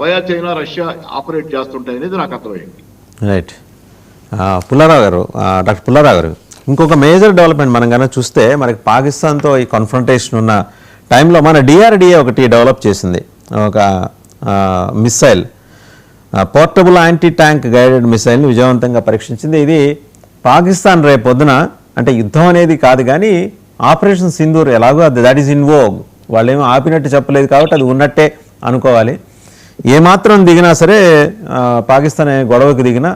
Via China Russia operate చేస్తుంటాయి అనేది నాకు అర్థమైంది. రైట్. పుల్లారావు గారు, డాక్టర్ పుల్లారావు గారు, ఇంకొక మేజర్ డెవలప్మెంట్ మనం కనుక చూస్తే మనకి పాకిస్తాన్తో ఈ కాన్ఫ్రంటేషన్ ఉన్న టైంలో మన డిఆర్డిఏ ఒకటి డెవలప్ చేసింది, ఒక missile, portable anti tank guided మిసైల్ని విజయవంతంగా పరీక్షించింది. ఇది పాకిస్తాన్ రేపొద్దున అంటే యుద్ధం అనేది కాదు కానీ ఆపరేషన్ సింధూర్ ఎలాగో అది దట్ ఈస్ ఇన్ వోగ్, వాళ్ళేమో ఆపినట్టు చెప్పలేదు కాబట్టి అది ఉన్నట్టే అనుకోవాలి. ఏమాత్రం దిగినా సరే పాకిస్తాన్ గొడవకు దిగినా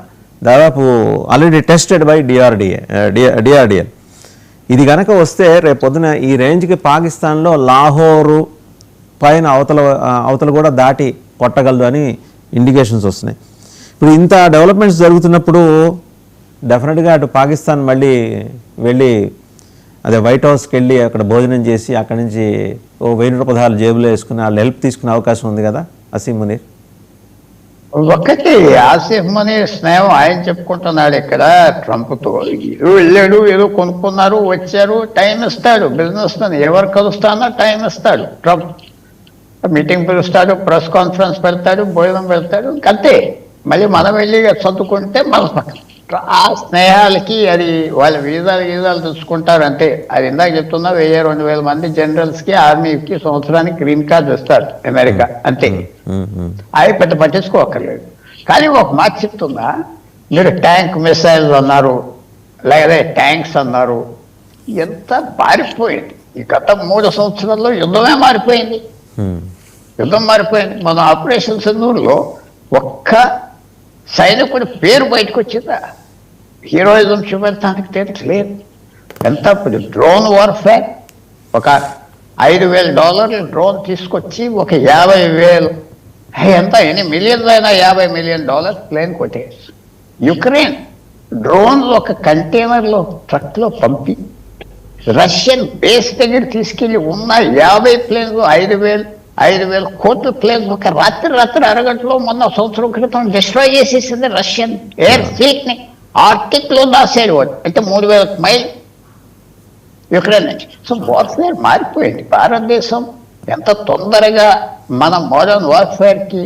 దాదాపు ఆల్రెడీ టెస్టెడ్ బై డిఆర్డిఏ. ఇది కనుక వస్తే రేపొద్దున ఈ రేంజ్కి పాకిస్తాన్లో లాహోరు పైన అవతల కూడా దాటి కొట్టగలదు అని ఇండికేషన్స్ వస్తున్నాయి. ఇప్పుడు ఇంత డెవలప్మెంట్స్ జరుగుతున్నప్పుడు డెఫినెట్గా అటు పాకిస్తాన్ మళ్ళీ వెళ్ళి అదే వైట్ హౌస్కి వెళ్ళి అక్కడ భోజనం చేసి అక్కడి నుంచి ₹1000 జేబులో వేసుకుని వాళ్ళు హెల్ప్ తీసుకునే అవకాశం ఉంది కదా అసీం మునీర్. ఒకటి ఆసిఫ్ మునీర్ స్నేహం ఆయన చెప్పుకుంటున్నాడు ఇక్కడ ట్రంప్తో. వెళ్ళాడు, ఏదో కొనుక్కున్నారు, వచ్చారు, టైం ఇస్తాడు. బిజినెస్ మ్యాన్ ఎవరు కలుస్తానో టైం ఇస్తాడు ట్రంప్. మీటింగ్ పిలుస్తాడు, ప్రెస్ కాన్ఫరెన్స్ పెడతాడు, భోజనం పెడతాడు, అంతే. మళ్ళీ మనం వెళ్ళి చదువుకుంటే మన పక్కన ఆ స్నేహాలకి అది వాళ్ళ వీజాలు తెచ్చుకుంటారు అంతే. అది ఇందాక చెప్తున్నా 1000-2000 మంది జనరల్స్కి ఆర్మీకి సంవత్సరానికి గ్రీన్ కార్డు ఇస్తారు అమెరికా, అంతే. అవి పెద్ద పట్టించుకోకర్లేదు. కానీ ఒక మాట చెప్తున్నా, మీరు ట్యాంక్ మిసైల్స్ అన్నారు, లేదా ట్యాంక్స్ అన్నారు, ఎంత మారిపోయింది ఈ గత 3 సంవత్సరాల్లో. యుద్ధమే మారిపోయింది, యుద్ధం మారిపోయింది. మన ఆపరేషన్ సింధూర్లో ఒక్క సైనికుడి పేరు బయటకు వచ్చిందా? హీరోయిజం చూపెడతానికి తెలియదు. ఎంత డ్రోన్ వార్ఫేర్, ఒక $5,000 డ్రోన్ తీసుకొచ్చి ఒక 50,000 ఎంత ఎన్ని మిలియన్స్ అయినా $50 మిలియన్ ప్లేన్ కొట్టేసి యుక్రెయిన్ డ్రోన్ ఒక కంటైనర్లో ట్రక్లో పంపి రష్యన్ బేస్ దగ్గర తీసుకెళ్లి ఉన్న 50 ప్లేన్స్ 5,000 కోట్ల ప్లేన్స్ ఒక రాత్రి అరగంటలో మొన్న సంవత్సరం క్రితం డిస్ట్రాయ్ చేసేసింది రష్యన్ ఎయిర్ ఫ్లీట్ ని. ఆర్టిక్ లో దాసాడు వాడు, అంటే 3,000 మైల్ యుక్రెయిన్ నుంచి. సో వార్ఫేర్ మారిపోయింది. భారతదేశం ఎంత తొందరగా మన మోడర్న్ వార్ఫేర్ కి,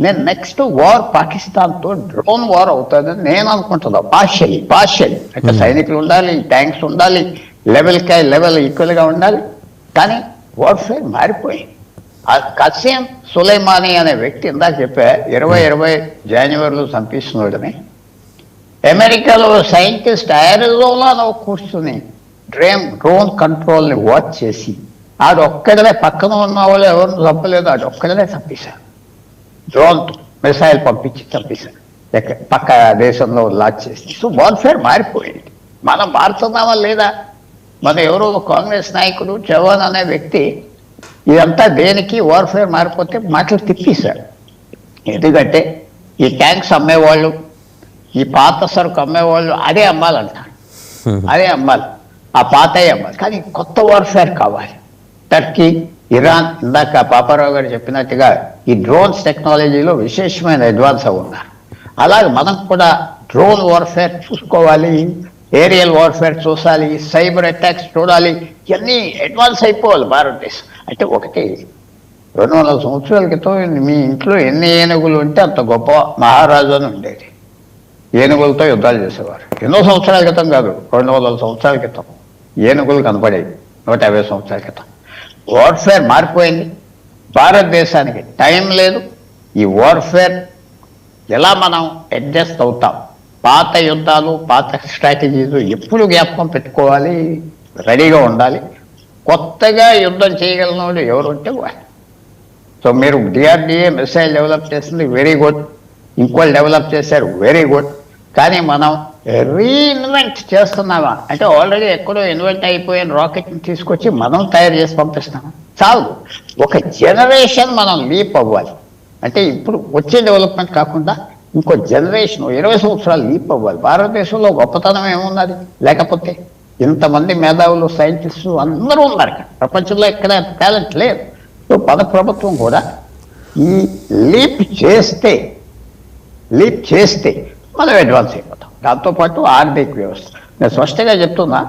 నేను నెక్స్ట్ వార్ పాకిస్తాన్తో డ్రోన్ వార్ అవుతుందని నేను అనుకుంటున్నా. పార్షియలీ అంటే సైనికులు ఉండాలి, ట్యాంక్స్ ఉండాలి, లెవెల్ ఈక్వల్ గా ఉండాలి. కానీ వార్ఫేర్ మారిపోయింది. కసీం సులైమానీ అనే వ్యక్తి ఇందాక చెప్పా 2020 జనవరిలో చంపిస్తున్నాడని. అమెరికాలో సైంటిస్ట్ అరిజోనాలో కూర్చుని డ్రోన్ కంట్రోల్ ని వాచ్ చేసి ఆడొక్కడనే, పక్కన ఉన్న వాళ్ళు ఎవరిని చంపలేదు, ఆడొక్కడనే చంపేశారు. డ్రోన్ మిసైల్ పంపించి చంపేశారు, పక్క దేశంలో లాంచ్ చేసి. సో వార్ఫేర్ మారిపోయింది. మనం మారుతున్నామా లేదా? మన ఎవరో కాంగ్రెస్ నాయకుడు చవాన్ అనే వ్యక్తి ఇదంతా దేనికి వార్ఫేర్ మారిపోతే మాటలు తిప్పేశారు. ఎందుకంటే ఈ ట్యాంక్స్ అమ్మేవాళ్ళు, ఈ పాత సరుకు అమ్మేవాళ్ళు అదే అమ్మాలంటారు, అదే అమ్మాలి, ఆ పాతయే అమ్మాలి. కానీ కొత్త వార్ఫేర్ కావాలి. టర్కీ, ఇరాన్, ఇందాక పాపారావు గారు చెప్పినట్టుగా ఈ డ్రోన్స్ టెక్నాలజీలో విశేషమైన అడ్వాన్స్ ఉన్నారు. అలాగే మనం కూడా డ్రోన్ వార్ఫేర్ చూసుకోవాలి, ఏరియల్ వార్ఫేర్ చూడాలి, సైబర్ అటాక్స్ చూడాలి. ఇవన్నీ అడ్వాన్స్ అయిపోవాలి భారతదేశం. అంటే ఒకటి 200 సంవత్సరాల క్రితం మీ ఇంట్లో ఎన్ని ఏనుగులు ఉంటే అంత గొప్ప మహారాజు అని ఉండేది. ఏనుగులతో యుద్ధాలు చేసేవారు. ఎన్నో సంవత్సరాల క్రితం కాదు, 200 సంవత్సరాల క్రితం ఏనుగులు కనపడేవి, 150 సంవత్సరాల క్రితం. వార్ఫేర్ మారిపోయింది. భారతదేశానికి టైం లేదు. ఈ వార్ఫేర్ ఎలా మనం అడ్జస్ట్ అవుతాం? పాత యుద్ధాలు, పాత స్ట్రాటజీలు ఎప్పుడు జ్ఞాపకం పెట్టుకోవాలి, రెడీగా ఉండాలి. కొత్తగా యుద్ధం చేయగలిగిన వాళ్ళు ఎవరు ఉంటే వాళ్ళు. సో మీరు డిఆర్డిఏ మిసైల్ డెవలప్ చేసింది వెరీ గుడ్, ఇంకోళ్ళు డెవలప్ చేశారు వెరీ గుడ్. కానీ మనం రీఇన్వెంట్ చేస్తున్నామా అంటే ఆల్రెడీ ఎక్కడో ఇన్వెంట్ అయిపోయిన రాకెట్ని తీసుకొచ్చి మనం తయారు చేసి పంపిస్తున్నాం. చాలు. ఒక జనరేషన్ మనం లీప్ అవ్వాలి. అంటే ఇప్పుడు వచ్చే డెవలప్మెంట్ కాకుండా ఇంకో జనరేషన్ 20 సంవత్సరాలు లీప్ అవ్వాలి. భారతదేశంలో గొప్పతనం ఏమున్నది? లేకపోతే ఇంతమంది మేధావులు, సైంటిస్టు అందరూ ఉన్నారు. ప్రపంచంలో ఎక్కడ టాలెంట్ లేదు. సో మన ప్రభుత్వం కూడా ఈ లీప్ చేస్తే మనం అడ్వాన్స్ అయిపోతాం. దాంతోపాటు ఆర్థిక వ్యవస్థ, నేను స్పష్టంగా చెప్తున్నా,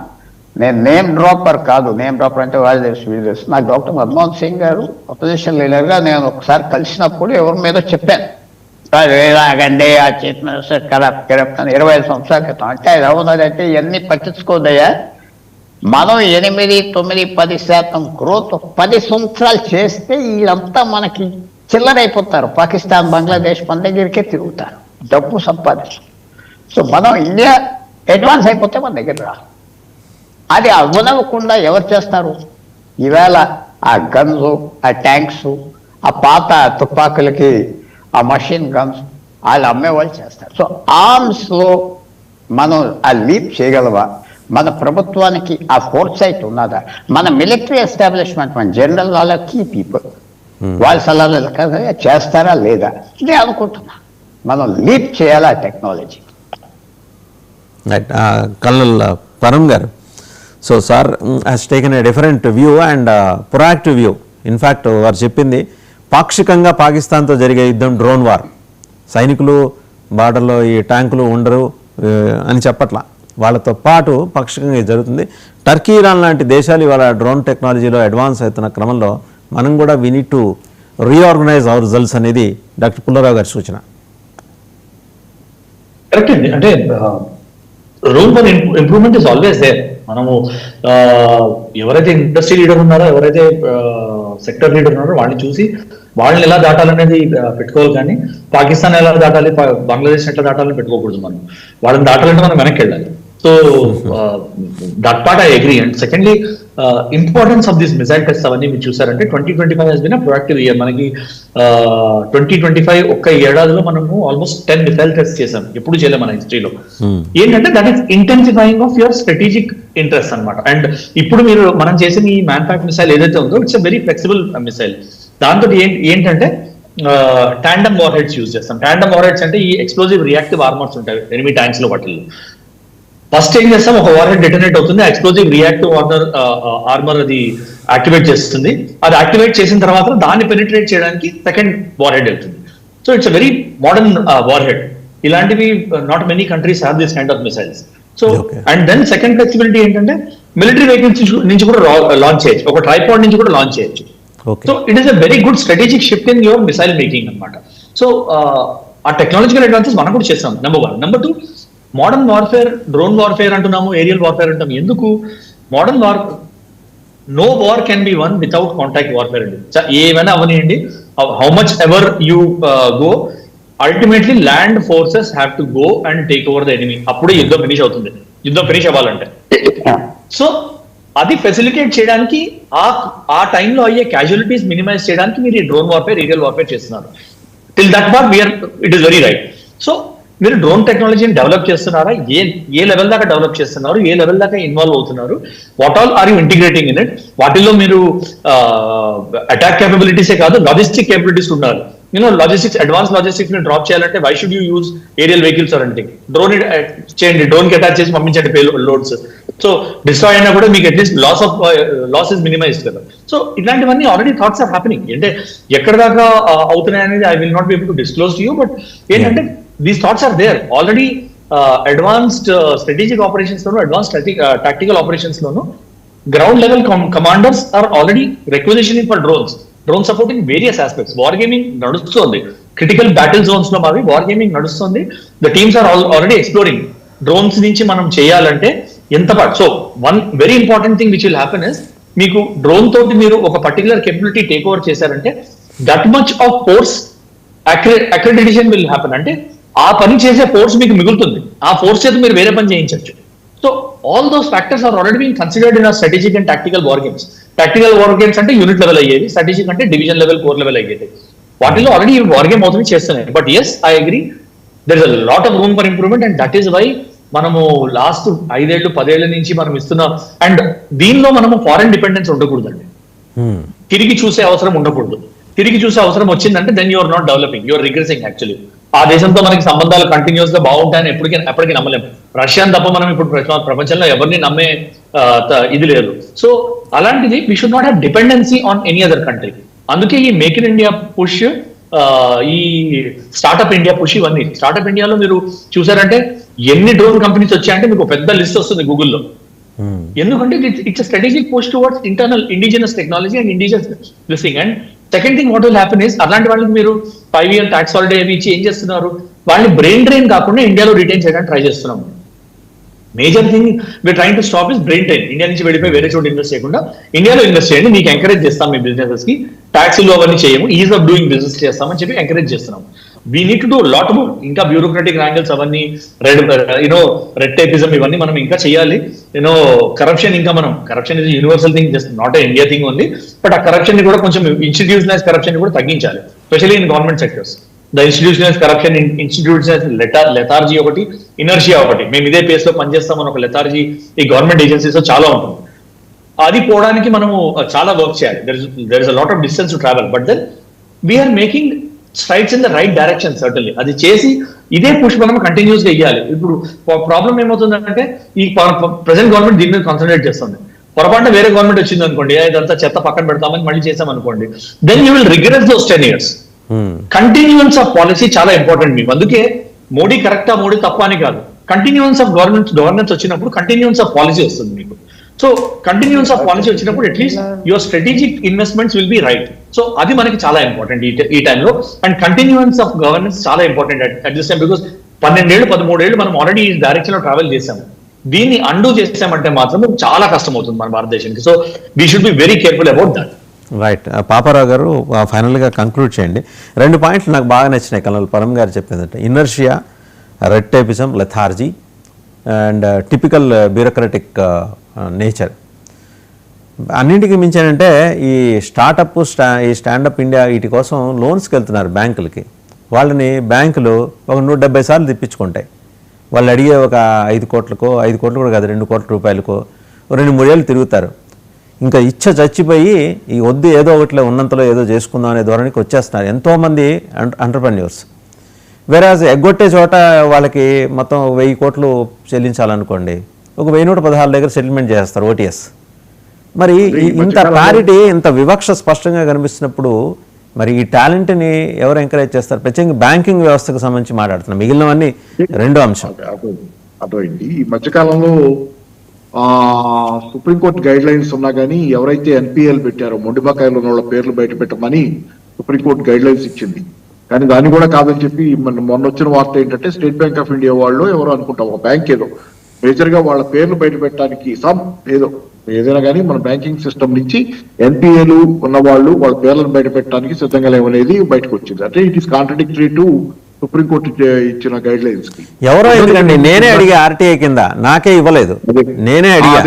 నేను నేమ్ డ్రాపర్ కాదు. నేమ్ డ్రాపర్ అంటే వాళ్ళు తెలుసు. నాకు డాక్టర్ మన్మోహన్ సింగ్ గారు అపోజిషన్ లీడర్గా నేను ఒకసారి కలిసినప్పుడు ఎవరి మీద చెప్పాను, ఎలాగండి ఆ చీఫ్ మినిస్టర్ కరప్ట్ అని 25 సంవత్సరాల క్రితం. అంటే అది అవునదంటే ఇవన్నీ పట్టించుకోదయ్యా, మనం 8, 9, 10% గ్రోత్ 10 సంవత్సరాలు చేస్తే వీళ్ళంతా మనకి చిల్లరైపోతారు. పాకిస్తాన్, బంగ్లాదేశ్ మన దగ్గరికే తిరుగుతారు, డబ్బు సంపాదించు. సో మనం ఇండియా అడ్వాన్స్ అయిపోతే మన దగ్గర రా. అది అవ్వనవ్వకుండా ఎవరు చేస్తారు? ఈవేళ ఆ గన్స్, ఆ ట్యాంక్స్, ఆ పాత తుపాకులకి ఆ మషిన్ గన్స్ వాళ్ళు అమ్మేవాళ్ళు చేస్తారు. సో ఆర్మ్స్లో మనం ఆ లీప్ చేయగలవా? మన ప్రభుత్వానికి ఆ ఫోర్స్ సైట్ ఉన్నదా? మన మిలిటరీ ఎస్టాబ్లిష్మెంట్, మన జనరల్ వాళ్ళ కీ పీపుల్ వాళ్ళ సలహాలు చేస్తారా లేదా? నేను అనుకుంటున్నా మనం లీప్ చేయాలా టెక్నాలజీ. రైట్. కల్నల్ పరం గారు, so sir has taken a different view and proactive view. In fact వారు చెప్పింది పాక్షికంగా పాకిస్తాన్తో జరిగే యుద్ధం డ్రోన్ వార్, సైనికులు బార్డర్లో ఈ ట్యాంకులు ఉండరు అని చెప్పట్లా, వాళ్ళతో పాటు పాక్షికంగా ఇది జరుగుతుంది. టర్కీ, ఇరాన్ లాంటి దేశాలు ఇవాళ డ్రోన్ టెక్నాలజీలో అడ్వాన్స్ అవుతున్న క్రమంలో మనం కూడా we need to reorganize our results అనేది డాక్టర్ పుల్లారావు గారి సూచన. కరెక్ట్ అండి. అంటే room for improvement is always there. మనము ఎవరైతే ఇండస్ట్రీ లీడర్ ఉన్నారో, ఎవరైతే సెక్టర్ లీడర్ ఉన్నారో వాళ్ళని చూసి వాళ్ళని ఎలా దాటాలనేది పెట్టుకోవాలి. కానీ పాకిస్తాన్ ఎలా దాటాలి, బంగ్లాదేశ్ ఎట్లా దాటాలని పెట్టుకోకూడదు. మనం వాళ్ళని దాటాలంటే మనం వెనక్కి వెళ్ళాలి. So that part I agree. And secondly importance of this missile test అవన్నీ మీరు చూసారంటే 2025 has been a proactive year. మనకి 2025 ఒక్క ఏడాదిలో మనము ఆల్మోస్ట్ 10 మిసైల్ టెస్ట్ చేసాం, ఎప్పుడు చేయలేం మన హిస్టరీలో. ఏంటంటే that is intensifying of your strategic interest అనమాట. అండ్ ఇప్పుడు మీరు మనం చేసిన ఈ మ్యాన్పాక్ మిసైల్ ఏదైతే ఉందో it's a very flexible missile. దాంతో ఏంటంటే టాండమ్ వార్ హెడ్స్ యూజ్ చేస్తాం. టాండమ్ వార్ హెడ్స్ అంటే ఈ ఎక్స్ప్లోజివ్ రియాక్టివ్ ఆర్మర్స్ ఉంటాయి ఎనిమీ ట్యాంక్స్ లో. వాటిల్లో ఫస్ట్ ఏం చేస్తాం, ఒక వార్ హెడ్ డెటోనేట్ అవుతుంది, ఎక్స్ప్లోజివ్ రియాక్టివ్ ఆర్మర్ అది యాక్టివేట్ చేస్తుంది. అది యాక్టివేట్ చేసిన తర్వాత దాన్ని పెనిట్రేట్ చేయడానికి సెకండ్ వార్ హెడ్ వెళ్తుంది. So it's a very modern warhead. ఇలాంటివి not many countries have this kind of missiles. So and then second flexibility ఏంటంటే మిలిటరీ వెహికల్స్ నుంచి కూడా లాంచ్ చేయొచ్చు, ఒక ట్రైపాడ్ నుంచి కూడా లాంచ్ చేయొచ్చు. So it is a very good strategic shift in your missile making అనమాట. సో ఆ టెక్నాలజికల్ అడ్వాన్సెస్ మనం కూడా చేస్తాం, number 1. Number 2, modern warfare, drone warfare అంటున్నాము, ఏరియల్ వార్ఫేర్ అంటాము. ఎందుకు? Modern no war can be won without contact warfare అండి. ఏమైనా అవనియండి, how much ever you go, ultimately land forces have to go and take over the enemy. అప్పుడే యుద్ధం finish అవుతుంది, యుద్ధం ఫినిష్ అవ్వాలంటే. సో అది ఫెసిలిటేట్ చేయడానికి, ఆ టైంలో అయ్యే క్యాజువాలిటీస్ మినిమైజ్ చేయడానికి మీరు ఈ డ్రోన్ వార్ఫేర్, ఏరియల్ వార్ఫేర్ చేస్తున్నారు. Till that part it is very right. So మీరు డ్రోన్ టెక్నాలజీని డెవలప్ చేస్తున్నారా? ఏ లెవెల్ దాకా డెవలప్ చేస్తున్నారు? ఏ లెవెల్ దాకా ఇన్వాల్వ్ అవుతున్నారు? What all are you integrating in it? వాటిల్లో మీరు అటాక్ కేపబిలిటీసే కాదు, లాజిస్టిక్ కేపబిలిటీస్ ఉండాలి. లాజిస్టిక్స్, అడ్వాన్స్ లాజిస్టిక్స్ ని డ్రాప్ చేయాలంటే why should you use aerial vehicles or anything? Drone చేయండి, డ్రోన్ కి అటాచ్ చేసి పంపించండి పే లోడ్స్. సో డిస్ట్రాయ్ అయినా కూడా మీకు అట్లీస్ట్ లాస్ ఇస్ మినిమైజ్డ్ కదా. సో ఇట్లాంటివన్నీ ఆల్రెడీ థాట్స్ ఆర్ హ్యాపెనింగ్. అంటే ఎక్కడ దాకా అవుతున్నాయి అనేది I will not be able to disclose to you. But ఏంటంటే these thoughts are there already. Advanced strategic operations లోను, అడ్వాన్స్డ్ టాక్టికల్ ఆపరేషన్స్ లోను ground level commanders are already requisitioning for drone supporting various aspects. War gaming నడుస్తుంది, critical battle zones లో మావి war gaming నడుస్తుంది. The teams are already exploring drones నుంచి మనం చేయాలంటే ఎంత పాటు. So one very important thing which will happen is, మీకు డ్రోన్ తోటి మీరు ఒక పర్టికులర్ కేపబిలిటీ టేక్ ఓవర్ చేశారంటే that much of force accreditation will happen. అంటే ఆ పని చేసే ఫోర్స్ మీకు మిగులుతుంది, ఆ ఫోర్స్ చేత మీరు వేరే పని చేయించవచ్చు. So all those factors are already being considered in strategic and tactical war games. Tactical war games అంటే యూనిట్ లెవెల్ అయ్యేది, స్ట్రాటజిక్ అంటే డివిజన్ లెవెల్, కోర్ లెవెల్ అయ్యేది. వాటిలో ఆల్రెడీ వార్ గేమ్ అవుతుంది, చేస్తున్నాయి. But yes, I agree, there is a lot of room for improvement. And that is why మనము last 5 ఏళ్ళు 10 ఏళ్ల నుంచి మనం ఇస్తున్నాం. అండ్ దీనిలో మనము ఫారెన్ డిపెండెన్స్ ఉండకూడదండి, తిరిగి చూసే అవసరం ఉండకూడదు. తిరిగి చూసే అవసరం వచ్చిందంటే then you're not developing, you're regressing. Actually ఆ దేశంతో మనకి సంబంధాలు కంటిన్యూస్ గా బాగుంటాయని ఎప్పటికీ నమ్మలేము. రష్యాని తప్ప మనం ఇప్పుడు ప్రపంచంలో ఎవరిని నమ్మే ఇది లేదు. సో అలాంటిది we should not have dependency on any other country. అందుకే ఈ మేక్ ఇన్ ఇండియా పుష్, ఈ స్టార్ట్అప్ ఇండియా పుష్, ఇవన్నీ. స్టార్ట్అప్ ఇండియాలో మీరు చూసారంటే ఎన్ని డ్రోన్ కంపెనీస్ వచ్చాయంటే మీకు పెద్ద లిస్ట్ వస్తుంది గూగుల్లో. ఎందుకంటే it's strategic push towards internal indigenous technology and indigenous this thing. And second thing what will happen is, అలాంటి వాళ్ళకి మీరు 5 year ట్యాక్స్ హాలిడే అవి ఇచ్చి ఏం చేస్తున్నారు, వాళ్ళని బ్రెయిన్ డ్రైన్ కాకుండా ఇండియాలో రిటైన్ చేయడానికి ట్రై చేస్తున్నాం. Major thing we're trying to stop is brain drain. India నుంచి వెళ్ళిపోయి వేరే చోట ఇన్వెస్ట్ చేయకుండా ఇండియాలో ఇన్వెస్ట్ చేయండి, మీకు ఎంకరేజ్ చేస్తాం మీ బిజినెసెస్ కి, ట్యాక్స్లు అవన్నీ చేయము, ఈజ్ ఆఫ్ డూయింగ్ బిజినెస్ చేస్తామని చెప్పి ఎంకరేజ్ చేస్తున్నాం. We need to do lot more. ఇంకా బ్యూరోక్రటిక్ యాంగిల్స్ అవన్నీ రెడ్ టైపిజం ఇవన్నీ మనం ఇంకా చేయాలి. కరప్షన్ ఇంకా మనం, corruption is universal thing, just not India thing only, but ఆ కరప్షన్ ని కూడా కొంచెం ఇన్స్టిట్యూషనలైజ్ కరప్షన్ ని కూడా తగ్గించాలి, specially in government sectors. The institutional corruption, institutional lethargy ఒకటి, ఇనర్షియా ఒకటి. మేము ఇదే పేస్ లో పనిచేస్తామని ఒక లెథార్జీ ఈ గవర్నమెంట్ ఏజెన్సీస్ లో చాలా ఉంటుంది. అది పోవడానికి మనము చాలా వర్క్ చేయాలి. There is a lot of distance to travel, but then we're making strides in the right direction certainly. అది చేసి ఇదే పుష్ మనం కంటిన్యూస్ గా ఇవ్వాలి. ఇప్పుడు ప్రాబ్లం ఏమవుతుందంటే ఈ ప్రెసెంట్ గవర్నమెంట్ దీని మీద కాన్సన్ట్రేట్ చేస్తుంది. పొరపాటున వేరే గవర్నమెంట్ వచ్చింది అనుకోండి, ఇదంతా చెత్త పక్కన పెడతామని మళ్ళీ చేసాం అనుకోండి, then you will regret those 10 years. Continuance of policy చాలా ఇంపార్టెంట్ మీకు. అందుకే మోడీ కరెక్టా మోడీ తప్ప అని కాదు, కంటిన్యూయన్స్ ఆఫ్ గవర్నెన్స్ వచ్చినప్పుడు కంటిన్యూయన్స్ ఆఫ్ పాలసీ వస్తుంది మీకు. సో కంటిన్యూయన్స్ ఆఫ్ పాలసీ వచ్చినప్పుడు at least your strategic investments will be right. So అది మనకి చాలా ఇంపార్టెంట్ ఈ టైంలో. అండ్ కంటిన్యూయన్స్ ఆఫ్ గవర్నెన్స్ చాలా important at this time, because 12 ఏళ్ళు 13 ఏళ్ళు మనం ఆల్రెడీ ఈ డైరెక్షన్ లో ట్రావెల్ చేసాము. దీన్ని అండూ చేసామంటే మాత్రం చాలా కష్టం అవుతుంది మన భారతదేశానికి. So we should be very careful about that. Right. Paparao గారు ఫైనల్గా కంక్లూడ్ చేయండి. 2 పాయింట్లు నాకు బాగా నచ్చినాయి కల్నల్ పరం గారు చెప్పిందంటే, inertia, red tapism, lethargy and typical bureaucratic nature. అన్నింటికి మించానంటే ఈ స్టార్టప్ ఈ స్టాండప్ ఇండియా వీటి కోసం లోన్స్కి వెళ్తున్నారు బ్యాంకులకి. వాళ్ళని బ్యాంకులు ఒక 170 సార్లు తిప్పించుకుంటాయి. వాళ్ళు అడిగే ఒక 5 కోట్లకో 5 కోట్లు కూడా కాదు 2 కోట్ల రూపాయలకో 2-3 ఏళ్ళు తిరుగుతారు. ఇంకా ఇచ్చ చచ్చిపోయి ఈ వద్దు ఏదో ఒకటిలో ఉన్నంతలో ఏదో చేసుకుందాం అనే ధోరణికి వచ్చేస్తున్నారు ఎంతోమంది ఎంటర్‌ప్రెన్యూర్స్. వేరాజ్ ఎగ్గొట్టే చోట వాళ్ళకి మొత్తం 1000 కోట్లు చెల్లించాలనుకోండి, ఒక 1116 దగ్గర సెటిల్మెంట్ చేస్తారు ఓటీఎస్. మరి ఇంత క్లారిటీ, ఇంత వివక్ష స్పష్టంగా కనిపిస్తున్నప్పుడు మరి ఈ టాలెంట్ని ఎవరు ఎంకరేజ్ చేస్తారు? ప్రత్యేకంగా బ్యాంకింగ్ వ్యవస్థకు సంబంధించి మాట్లాడుతున్నాం, మిగిలినవన్నీ రెండో అంశం. అర్థమైంది. ఈ మధ్యకాలంలో సుప్రీంకోర్టు గైడ్ లైన్స్ ఉన్నా కానీ ఎవరైతే ఎన్పిఎల్ పెట్టారో మొండిబకాయలు ఉన్న వాళ్ళ పేర్లు బయట పెట్టమని సుప్రీంకోర్టు గైడ్ లైన్స్ ఇచ్చింది. కానీ దాన్ని కూడా కాదని చెప్పి మొన్న వచ్చిన వార్త ఏంటంటే స్టేట్ బ్యాంక్ ఆఫ్ ఇండియా వాళ్ళు ఎవరో అనుకుంటాం ఒక బ్యాంక్ ఏదో మేజర్ గా వాళ్ళ పేర్లు బయట పెట్టడానికి ఏదైనా కానీ మన బ్యాంకింగ్ సిస్టమ్ నుంచి ఎన్పిఏలు ఉన్న వాళ్ళు వాళ్ళ పేర్లను బయట పెట్టడానికి సిద్ధంగా లేవనేది బయటకు వచ్చింది. అంటే it is contradictory to supreme court ఇచ్చిన గైడ్ లైన్స్ కి. ఎవరో ఎందుకండి, నేనే అడిగా ఆర్టీఐ కింద, నాకే ఇవ్వలేదు, నేనే అడిగా.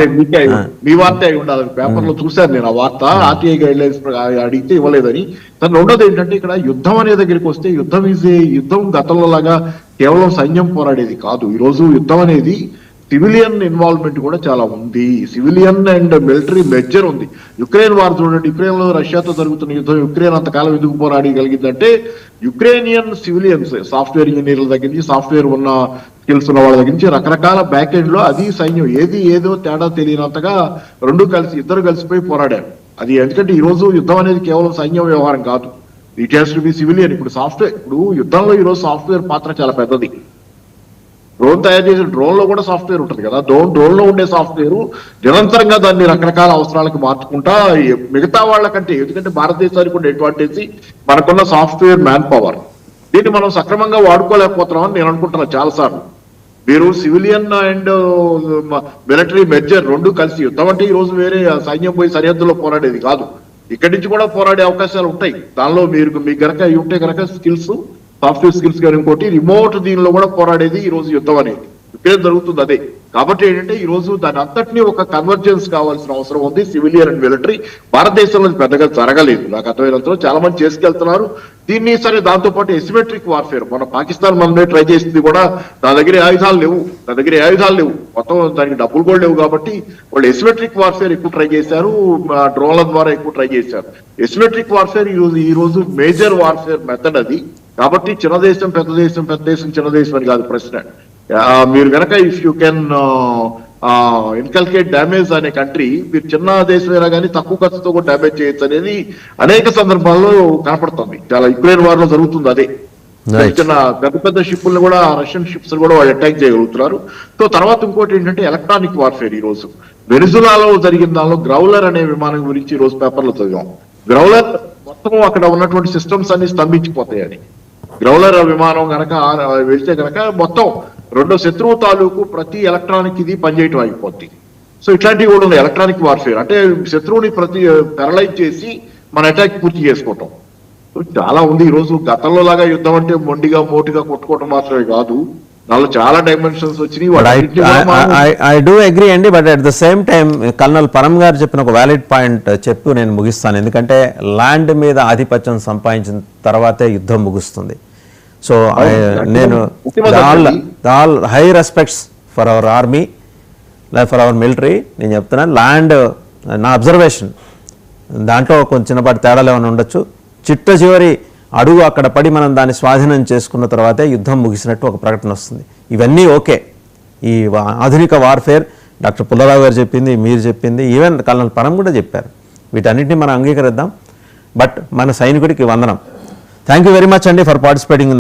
మీ వార్త అయి ఉండాలి, పేపర్ లో చూశాను నేను ఆ వార్త. ఆర్టీఐ గైడ్ లైన్స్ అడిగితే ఇవ్వలేదని. దాని రెండోది ఏంటంటే ఇక్కడ యుద్ధం అనే దగ్గరికి వస్తే యుద్ధం గతంలో లాగా కేవలం సైన్యం పోరాడేది కాదు. ఈ రోజు యుద్ధం అనేది సివిలియన్ ఇన్వాల్వ్మెంట్ కూడా చాలా ఉంది. సివిలియన్ అండ్ మిలిటరీ మెజర్ ఉంది. యుక్రెయిన్ వార్ చూడండి, యుక్రెయిన్ లో రష్యాతో జరుగుతున్న యుద్ధం యుక్రెయిన్ అంతకాలం ఎందుకు పోరాడగలిగిందంటే యుక్రెయినియన్ సివిలియన్స్, సాఫ్ట్వేర్ ఇంజనీర్ల దగ్గర నుంచి సాఫ్ట్వేర్ ఉన్న స్కిల్స్ ఉన్న వాళ్ళ దగ్గర నుంచి రకరకాల బ్యాక్ ఎండ్ లో అది సైన్యం ఏదో తేడా తెలియనంతగా ఇద్దరు కలిసిపోయి పోరాడారు. అది ఎందుకంటే ఈ రోజు యుద్ధం అనేది కేవలం సైన్యం వ్యవహారం కాదు, it has to be civilian. ఇప్పుడు యుద్ధంలో ఈ రోజు సాఫ్ట్వేర్ పాత్ర చాలా పెద్దది. డ్రోన్ తయారు చేసిన డ్రోన్ లో కూడా సాఫ్ట్వేర్ ఉంటుంది కదా. డ్రోన్ లో ఉండే సాఫ్ట్వేర్ నిరంతరంగా దాన్ని రకరకాల అవసరాలకు మార్చుకుంటా మిగతా వాళ్ళకంటే, ఎందుకంటే భారతదేశానికి ఉండే అడ్వాంటేజ్ మనకున్న సాఫ్ట్వేర్ మ్యాన్ పవర్. దీన్ని మనం సక్రమంగా వాడుకోలేకపోతున్నామని నేను అనుకుంటున్నాను చాలా సార్లు. మీరు సివిలియన్ అండ్ మిలిటరీ మెజర్ రెండు కలిసి యుద్ధం అంటే ఈ రోజు వేరే సైన్యం పోయి సరిహద్దులో పోరాడేది కాదు, ఇక్కడి నుంచి కూడా పోరాడే అవకాశాలు ఉంటాయి. దానిలో మీకు గనక ఉంటే గనక స్కిల్స్, సాఫ్ట్వేర్ స్కిల్స్ కానీ ఇంకోటి రిమోట్ దీనిలో కూడా పోరాడేది ఈ రోజు యుద్ధం అనేది ఇక్కడే జరుగుతుంది. అదే కాబట్టి ఏంటంటే ఈ రోజు దాని అంతటినీ ఒక కన్వర్జెన్స్ కావాల్సిన అవసరం ఉంది. సివిలియన్ అండ్ మిలిటరీ భారతదేశంలో పెద్దగా జరగలేదు నాకు అర్థమైనంతలో, చాలా మంది చేసుకెళ్తున్నారు దీన్ని. సరే, దాంతో పాటు ఎసిమెట్రిక్ వార్ఫేర్ మన పాకిస్తాన్ మనమే ట్రై చేసింది కూడా. నా దగ్గర ఆయుధాలు లేవు, మొత్తం దానికి డబ్బులు కూడా లేవు కాబట్టి వాళ్ళు ఎసిమెట్రిక్ వార్ఫేర్ ఎక్కువ ట్రై చేశారు, డ్రోన్ల ద్వారా ఎక్కువ ట్రై చేశారు. ఎసిమెట్రిక్ వార్ఫేర్ ఈ రోజు మేజర్ వార్ఫేర్ మెథడ్ అది. కాబట్టి చిన్న దేశం పెద్ద దేశం చిన్న దేశం అని కాదు ప్రశ్న. మీరు కనుక if you can inculcate damage అనే కంట్రీ, మీరు చిన్న దేశమైనా కానీ తక్కువ ఖర్చుతో కూడా డ్యామేజ్ చేయొచ్చు అనేది అనేక సందర్భాల్లో కనపడుతుంది. చాలా యుక్రెయిన్ వార్ లో జరుగుతుంది అదే. Right. చిన్న పెద్ద పెద్ద షిప్పులను కూడా రష్యన్ షిప్స్ కూడా వాళ్ళు అటాక్ చేయగలుగుతున్నారు. సో తర్వాత ఇంకోటి ఏంటంటే ఎలక్ట్రానిక్ వార్ఫేర్. ఈ రోజు వెనిజులాలో జరిగిన దానిలో గ్రౌలర్ అనే విమానం గురించి ఈ రోజు పేపర్లో చదివాం. గ్రౌలర్ మొత్తం అక్కడ ఉన్నటువంటి సిస్టమ్స్ అన్ని స్తంభించిపోతాయి అని. గ్రౌలర్ విమానం గనక వెళ్తే గనక మొత్తం రెండో శత్రువు తాలూకు ప్రతి ఎలక్ట్రానిక్ ఇది పనిచేయటం అయిపోద్ది. సో ఇట్లాంటివి కూడా ఉన్నాయి. ఎలక్ట్రానిక్ వార్ఫేర్ అంటే శత్రువుని పెరలైజ్ చేసి మన అటాక్ పూర్తి చేసుకోవటం. సో చాలా ఉంది. ఈ రోజు గతంలో లాగా యుద్ధం అంటే మొండిగా మోటిగా కొట్టుకోవటం మాత్రమే కాదు, దానిలో చాలా డైమెన్షన్స్ వచ్చినాయి. ఐ డూ అగ్రీ అండి. But at the same time colonel Param గారు చెప్పిన ఒక వ్యాలిడ్ పాయింట్ చెప్పు నేను ముగిస్తాను. ఎందుకంటే ల్యాండ్ మీద ఆధిపత్యం సంపాదించిన తర్వాతే యుద్ధం ముగుస్తుంది. సో నేను all high respects for hour army, for hour military. నేను చెప్తున్నాను ల్యాండ్ నా అబ్జర్వేషన్ దాంట్లో కొంచెం చిన్నపాటి తేడాలు ఏమైనా ఉండొచ్చు. చిట్ట చివరి అడుగు అక్కడ పడి మనం దాన్ని స్వాధీనం చేసుకున్న తర్వాతే యుద్ధం ముగిసినట్టు ఒక ప్రకటన వస్తుంది. ఇవన్నీ ఓకే. ఈ ఆధునిక వార్ఫేర్ డాక్టర్ పుల్లారావు గారు చెప్పింది, మీరు చెప్పింది, ఈవెన్ కల్నల్ పరం కూడా చెప్పారు. వీటన్నిటిని మనం అంగీకరిద్దాం. బట్ మన సైనికుడికి వందనం. థ్యాంక్ యూ వెరీ మచ్ అండి ఫర్ పార్టిసిపేటింగ్.